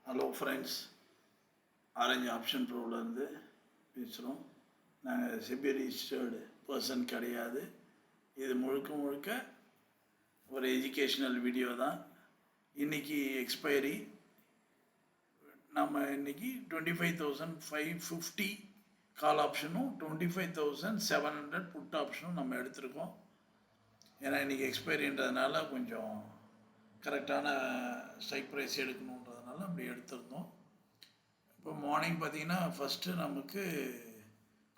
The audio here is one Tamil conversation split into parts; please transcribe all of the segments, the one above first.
ஹலோ ஃப்ரெண்ட்ஸ், ஆரஞ்சு ஆப்ஷன் ப்ரோவிலேருந்து பேசுகிறோம். நாங்கள் செபி ரிஜிஸ்டர்டு பர்சன் கிடையாது. இது முழுக்க முழுக்க ஒரு எஜுகேஷ்னல் வீடியோ தான். இன்றைக்கி எக்ஸ்பைரி நம்ம இன்றைக்கி 25,550 கால் ஆப்ஷனும் 25,700 புட் ஆப்ஷனும் நம்ம எடுத்திருக்கோம். ஏன்னா இன்றைக்கி எக்ஸ்பைரின்றதுனால கொஞ்சம் கரெக்டான ஸ்ட்ரைக் ப்ரைஸ் எடுக்கணுன்றதுனால அப்படி எடுத்திருந்தோம். இப்போ மார்னிங் பார்த்திங்கன்னா ஃபஸ்ட்டு நமக்கு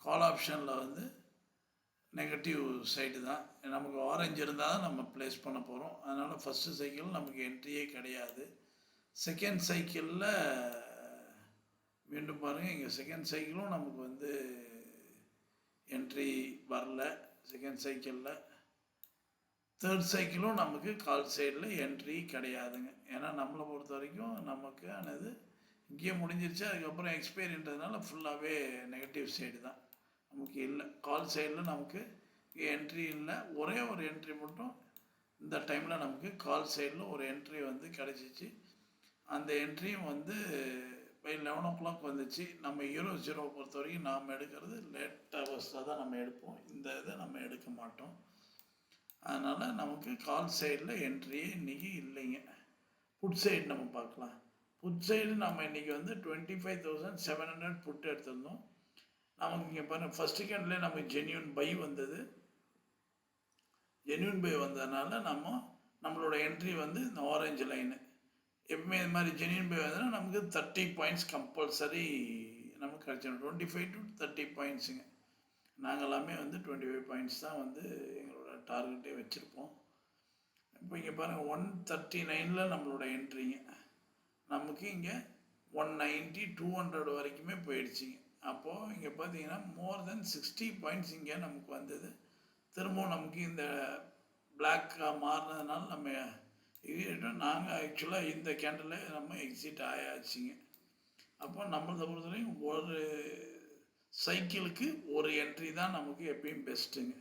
கால் ஆப்ஷனில் வந்து நெகட்டிவ் சைடு தான். நமக்கு ஆரஞ்சு இருந்தால் தான் நம்ம ப்ளேஸ் பண்ண போகிறோம். அதனால் ஃபஸ்ட்டு சைக்கிள் நமக்கு என்ட்ரியே கிடையாது. செகண்ட் சைக்கிளில் மீண்டும் பாருங்கள், இங்கே செகண்ட் சைக்கிளும் நமக்கு வந்து என்ட்ரி வரல. செகண்ட் சைக்கிளில் தேர்ட் சைக்கிளும் நமக்கு கால் சைடில் என்ட்ரி கிடையாதுங்க. ஏன்னா நம்மளை பொறுத்த வரைக்கும் நமக்கு ஆனது இங்கேயே முடிஞ்சிருச்சு. அதுக்கப்புறம் எக்ஸ்பைரின்றதுனால ஃபுல்லாகவே நெகட்டிவ் சைடு தான், நமக்கு இல்லை. கால் சைடில் நமக்கு என்ட்ரி இல்லை. ஒரே ஒரு என்ட்ரி மட்டும் இந்த டைமில் நமக்கு கால் சைடில் ஒரு என்ட்ரி வந்து கிடச்சிச்சு. அந்த என்ட்ரியும் வந்து பை 11 o'clock வந்துச்சு. நம்ம EUR/0 பொறுத்த வரைக்கும் நாம் எடுக்கிறது லேட் ஹவர்ஸில் தான் நம்ம எடுப்போம். இந்த இதை நம்ம எடுக்க மாட்டோம். அதனால் நமக்கு கால் சைடில் என்ட்ரியே இன்றைக்கி இல்லைங்க. புட் சைடு நம்ம பார்க்கலாம். புட் சைடு நம்ம இன்றைக்கி வந்து 25,700 புட் எடுத்திருந்தோம். நமக்கு இங்கே பாருங்கள், ஃபஸ்ட் செகண்ட்லேயே நமக்கு ஜென்யூன் பை வந்தது. ஜென்யூன் பை வந்ததுனால நம்மளோட என்ட்ரி வந்து இந்த ஆரஞ்சு லைனு. எப்பவுமே இது மாதிரி ஜென்யூன் பை வந்ததுன்னா நமக்கு 30 பாயிண்ட்ஸ் கம்பல்சரி நமக்கு கிடச்சிடும். 25 to 30 பாயிண்ட்ஸுங்க. நாங்கள் எல்லாமே வந்து 25 பாயிண்ட்ஸ் தான் வந்து எங்களோட டார்கெட்டே வச்சுருப்போம். இப்போ இங்கே பாருங்கள், 139 நம்மளோட என்ட்ரிங்க. நமக்கு இங்கே 190, 200 வரைக்குமே போயிடுச்சிங்க. அப்போது இங்கே பார்த்தீங்கன்னா மோர் தென் 60 பாயிண்ட்ஸ் இங்கே நமக்கு வந்தது. திரும்பவும் நமக்கு இந்த பிளாக்காக மாறினதுனால நம்ம நாங்கள் ஆக்சுவலாக இந்த கேண்டில் நம்ம எக்ஸிட் ஆயாச்சுங்க. அப்போ நம்மளை பொறுத்தவரைக்கும் ஒரு சைக்கிளுக்கு ஒரு என்ட்ரி தான் நமக்கு எப்பயும் பெஸ்ட்டுங்க.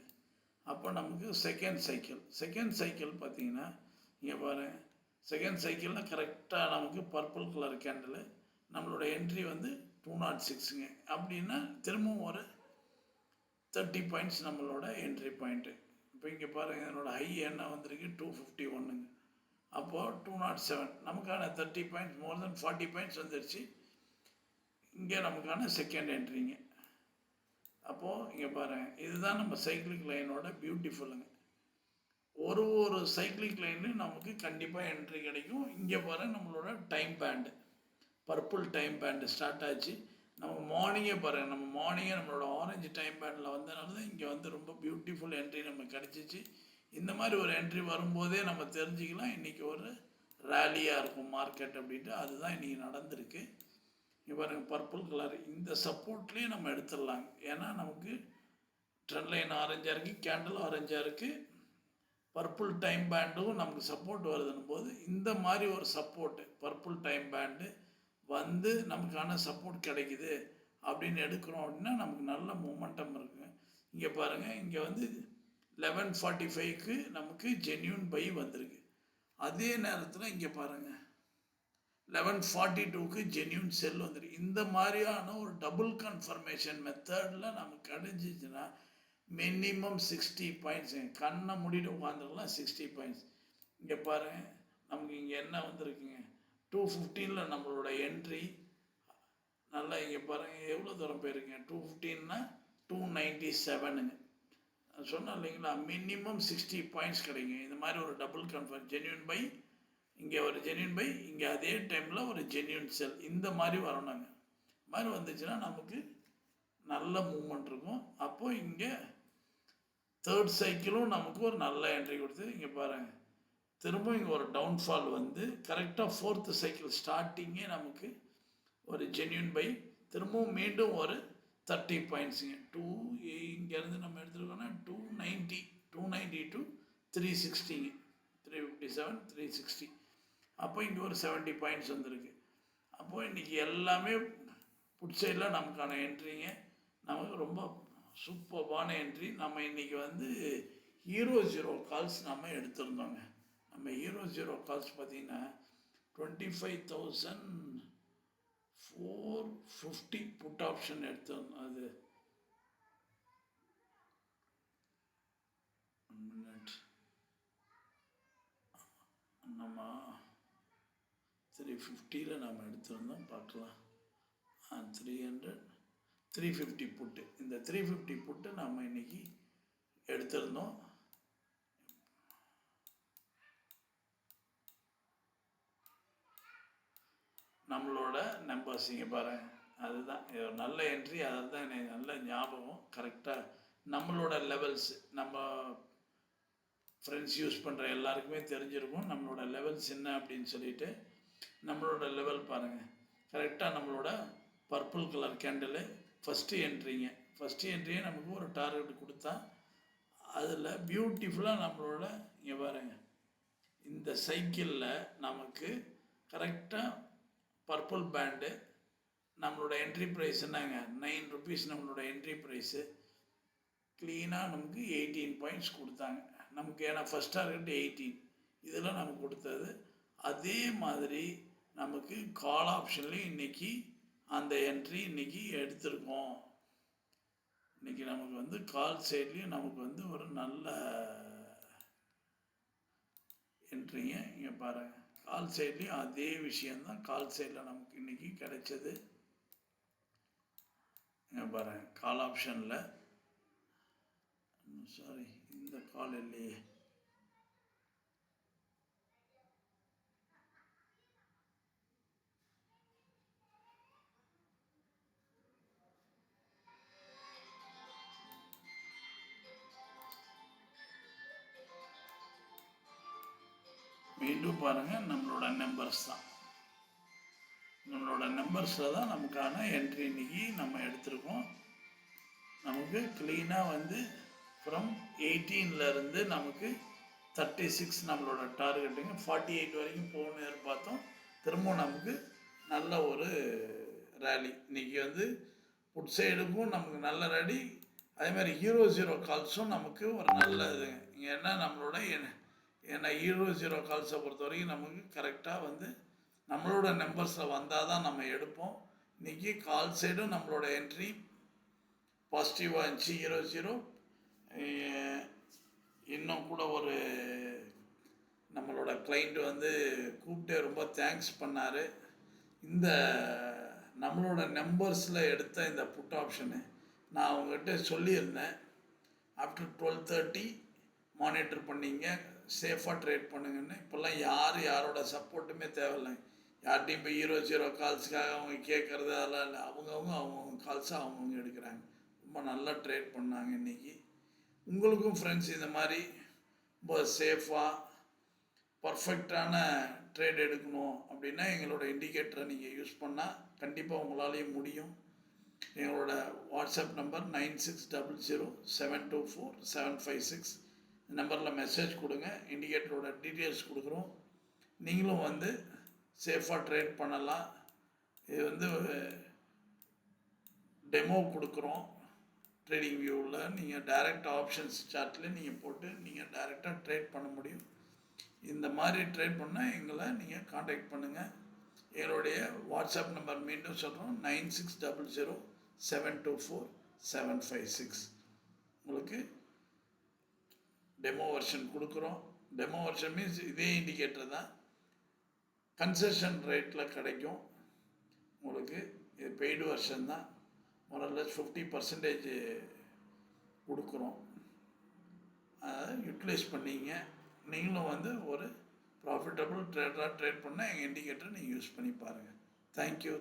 அப்போ நமக்கு செகண்ட் சைக்கிள் பார்த்திங்கன்னா இங்கே பாருங்கள், செகண்ட் சைக்கிளில் கரெக்டாக நமக்கு பர்பிள் கலர் கேண்டில் நம்மளோட என்ட்ரி வந்து 206ங்க. அப்படின்னா திரும்பவும் ஒரு 30 பாயிண்ட்ஸ் நம்மளோட என்ட்ரி பாயிண்ட்டு. இப்போ இங்கே பாருங்கள், என்னோடய ஹை என்ன வந்திருக்கு 251ங்க. அப்போது 207 நமக்கான 30 பாயிண்ட்ஸ், மோர் தென் 40 பாயிண்ட்ஸ் வந்துடுச்சு. இங்கே நமக்கான செகண்ட் என்ட்ரிங்க. அப்போது இங்கே பாருங்கள், இதுதான் நம்ம சைக்கிளிக் லைனோட பியூட்டிஃபுல்லுங்க. ஒரு சைக்கிளிக் லைன்லையும் நமக்கு கண்டிப்பாக என்ட்ரி கிடைக்கும். இங்கே பாருங்கள், நம்மளோட time band purple time band start ஆச்சு. நம்ம மார்னிங்கே பாருங்கள், நம்மளோட ஆரஞ்சு டைம் பேண்டில் வந்தனால தான் இங்கே வந்து ரொம்ப பியூட்டிஃபுல் என்ட்ரி நமக்கு கிடச்சிச்சு. இந்த மாதிரி ஒரு என்ட்ரி வரும்போதே நம்ம தெரிஞ்சுக்கலாம் இன்றைக்கி ஒரு ரேலியாக இருக்கும் மார்க்கெட் அப்படின்ட்டு. அதுதான் இன்றைக்கி நடந்திருக்கு. இங்கே பாருங்கள், பர்பிள் கலர் இந்த சப்போர்ட்லேயே நம்ம எடுத்துடலாங்க. ஏன்னா நமக்கு ட்ரெண்ட் லைன் ஆரஞ்சாக இருக்குது, கேண்டில் ஆரஞ்சாக இருக்குது, பர்பிள் டைம் பேண்டும் நமக்கு சப்போர்ட் வருதுன்னும் போது இந்த மாதிரி ஒரு சப்போர்ட்டு பர்பிள் டைம் பேண்டு வந்து நமக்கான சப்போர்ட் கிடைக்குது அப்படின்னு எடுக்கிறோம் அப்படின்னா நமக்கு நல்ல மூமெண்டம் இருக்குங்க. இங்கே பாருங்கள், இங்கே வந்து 11:45க்கு நமக்கு ஜென்யூன் பை வந்திருக்கு. அதே நேரத்தில் இங்கே பாருங்கள், 11:42க்கு ஜென்யூன் செல் வந்துருக்கு. இந்த மாதிரியான ஒரு டபுள் கன்ஃபர்மேஷன் மெத்தடில் நமக்கு கிடைச்சிச்சுன்னா மினிமம் 60 பாயிண்ட்ஸுங்க. கண்ணை மூடிட்டு உட்காந்துருக்கலாம் 60 பாயிண்ட்ஸ். இங்கே பாருங்கள், நமக்கு இங்கே என்ன வந்திருக்குங்க 215 நம்மளோட என்ட்ரி. நல்லா இங்கே பாருங்கள் எவ்வளோ தூரம் போயிருக்குங்க. 215னா 297ங்க. சொன்னேன் இல்லைங்களா, மினிமம் 60 பாயிண்ட்ஸ் கிடைக்கும். இந்த மாதிரி ஒரு டபுள் கன்ஃபர்ம் ஜென்யூன் பை, இங்கே ஒரு ஜென்யூன் பை, இங்கே அதே டைமில் ஒரு ஜென்யூன் செல், இந்த மாதிரி வரணுங்க. இந்த மாதிரி வந்துச்சுன்னா நமக்கு நல்ல மூவ்மெண்ட் இருக்கும். அப்போது இங்கே தேர்ட் சைக்கிளும் நமக்கு ஒரு நல்ல என்ட்ரி கொடுத்து இங்கே பாருங்கள், திரும்ப இங்கே ஒரு டவுன்ஃபால் வந்து கரெக்டாக ஃபோர்த்து சைக்கிள் ஸ்டார்டிங்கே நமக்கு ஒரு ஜென்யூன் பை, திரும்பவும் மீண்டும் ஒரு 30 பாயிண்ட்ஸுங்க. இங்கேருந்து நம்ம எடுத்துருக்கோன்னா 290 to 360ங்க. 357, 360. அப்போ இங்கே ஒரு 70 பாயிண்ட்ஸ் வந்திருக்கு. அப்போது இன்றைக்கி எல்லாமே புட் சைடில் நமக்கான என்ட்ரிங்க. நமக்கு ரொம்ப சூப்பர்பான என்ட்ரி. நம்ம இன்றைக்கி வந்து EUR/0 கால்ஸ் நம்ம எடுத்திருந்தோங்க. நம்ம EUR/0 கால்ஸ் பார்த்திங்கன்னா 25,000 450 புட் ஆப்ஷன் எடுத்தோம். அது மினிட் நம்ம 350 நம்ம எடுத்திருந்தோம், பார்க்கலாம். 300 350 புட்டு, இந்த 350 புட்டு நம்ம இன்னைக்கு எடுத்திருந்தோம். நம்மளோட நம்பர்ஸ் இங்கே பாருங்க, அதுதான் நல்ல என்ட்ரி. அதுதான் எனக்கு நல்ல ஞாபகம். கரெக்டாக நம்மளோட லெவல்ஸ் நம்ம ஃப்ரெண்ட்ஸ் யூஸ் பண்ணுற எல்லாருக்குமே தெரிஞ்சிருக்கும் நம்மளோட லெவல்ஸ் என்ன அப்படின்னு சொல்லிட்டு. நம்மளோட லெவல் பாருங்கள், கரெக்டாக நம்மளோட பர்பிள் கலர் கேண்டில் ஃபஸ்ட்டு என்ட்ரியே நமக்கு ஒரு டார்கெட் கொடுத்தா, அதில் பியூட்டிஃபுல்லாக நம்மளோட இங்கே பாருங்கள், இந்த சைக்கிளில் நமக்கு கரெக்டாக பர்பிள் பேண்டு நம்மளோட என்ட்ரி ப்ரைஸ் என்னங்க, 9 rupees நம்மளோட என்ட்ரி ப்ரைஸு. க்ளீனாக நமக்கு 18 பாயிண்ட்ஸ் கொடுத்தாங்க நமக்கு. ஏன்னா ஃபஸ்ட் டார்கெட் 18, இதெல்லாம் நமக்கு கொடுத்தது. அதே மாதிரி நமக்கு கால் ஆப்ஷன்லேயும் இன்றைக்கி அந்த என்ட்ரி இன்றைக்கி எடுத்திருக்கோம். இன்றைக்கி நமக்கு வந்து கால் சைட்லேயும் நமக்கு வந்து ஒரு நல்ல என்ட்ரிங்க. இங்கே பாருங்கள், கால் சைட்லேயும் அதே விஷயந்தான். கால் சைடில் நமக்கு இன்றைக்கி கிடைச்சது. இங்கே பாருங்கள், கால் ஆப்ஷனில் சாரி, இந்த கால் இல்லையே, மீண்டும் பாருங்கள், நம்மளோட நம்பர்ஸ் தான். நம்மளோட நம்பர்ஸில் தான் நமக்கான என்ட்ரி இன்றைக்கி நம்ம எடுத்திருக்கோம். நமக்கு க்ளீனாக வந்து ஃப்ரம் 18லேருந்து நமக்கு 36 நம்மளோட டார்கெட்டுங்க. 48 வரைக்கும் போகணும்னு எதிர்பார்த்தோம். திரும்பவும் நமக்கு நல்ல ஒரு ரேலி. இன்றைக்கி வந்து புட் சைடுக்கும் நமக்கு நல்ல ரேலி. அதேமாதிரி ஹீரோ கால்ஸும் நமக்கு ஒரு நல்ல இதுங்க. ஏன்னா நம்மளோட ஏன்னா ஹீரோ கால்ஸை பொறுத்த வரைக்கும் நமக்கு கரெக்டாக வந்து நம்மளோட நம்பர்ஸில் வந்தால் தான் நம்ம எடுப்போம். இன்றைக்கி கால் சைடும் நம்மளோட என்ட்ரி பாசிட்டிவாக இருந்துச்சு. ஹீரோ இன்னும் கூட ஒரு நம்மளோட கிளைண்ட் வந்து கூப்பிட்டு ரொம்ப தேங்க்ஸ் பண்ணார். இந்த நம்மளோட நம்பர்ஸில் எடுத்த இந்த புட் ஆப்ஷனு நான் அவங்ககிட்ட சொல்லியிருந்தேன், ஆஃப்டர் 12:30 மானிட்டர் பண்ணிங்க, சேஃபாக ட்ரேட் பண்ணுங்கன்னு. இப்போல்லாம் யாரோட சப்போர்ட்டுமே தேவையில்லை. யார்கிட்டையும் இப்போ ஹீரோ கால்ஸுக்காக அவங்க கேட்குறது அதெல்லாம் இல்லை. அவங்கவுங்க கால்ஸை அவங்கவுங்க எடுக்கிறாங்க. ரொம்ப நல்லா ட்ரேட் பண்ணாங்க இன்றைக்கி. உங்களுக்கும் ஃப்ரெண்ட்ஸ் இந்த மாதிரி ரொம்ப சேஃபாக பர்ஃபெக்டான ட்ரேட் எடுக்கணும் அப்படின்னா எங்களோட இண்டிகேட்டரை நீங்கள் யூஸ் பண்ணால் கண்டிப்பாக உங்களாலேயும் முடியும். எங்களோட வாட்ஸ்அப் நம்பர் 9600724756. இந்த நம்பரில் மெசேஜ் கொடுங்க, இண்டிகேட்டரோட டீட்டெயில்ஸ் கொடுக்குறோம். நீங்களும் வந்து சேஃபாக ட்ரேட் பண்ணலாம். இது வந்து டெமோ கொடுக்குறோம் ட்ரேடிங் வியூவில். நீங்கள் டைரக்ட் ஆப்ஷன்ஸ் சார்ட்டில் நீங்கள் போட்டு நீங்கள் டைரெக்டாக ட்ரேட் பண்ண முடியும். இந்த மாதிரி ட்ரேட் பண்ணால் எங்களை நீங்கள் காண்டாக்ட் பண்ணுங்கள். எங்களுடைய வாட்ஸ்அப் நம்பர் மீண்டும் சொல்கிறோம், 9600724756. உங்களுக்கு டெமோ வெர்ஷன் கொடுக்குறோம். டெமோ வெர்ஷன் மீன்ஸ் இதே இண்டிகேட்டர் தான், கன்செஷன் ரேட்டில் கிடைக்கும் உங்களுக்கு. இது பெய்டு வெர்ஷன் தான். மொரல்லஸ் 50% கொடுக்குறோம். அதை யூட்டிலைஸ் பண்ணிங்க. நீங்களும் வந்து ஒரு ப்ராஃபிட்டபிள் ட்ரேடராக ட்ரேட் பண்ணால் எங்கள் இண்டிகேட்டரை நீங்கள் யூஸ் பண்ணி பாருங்கள். தேங்க்யூ.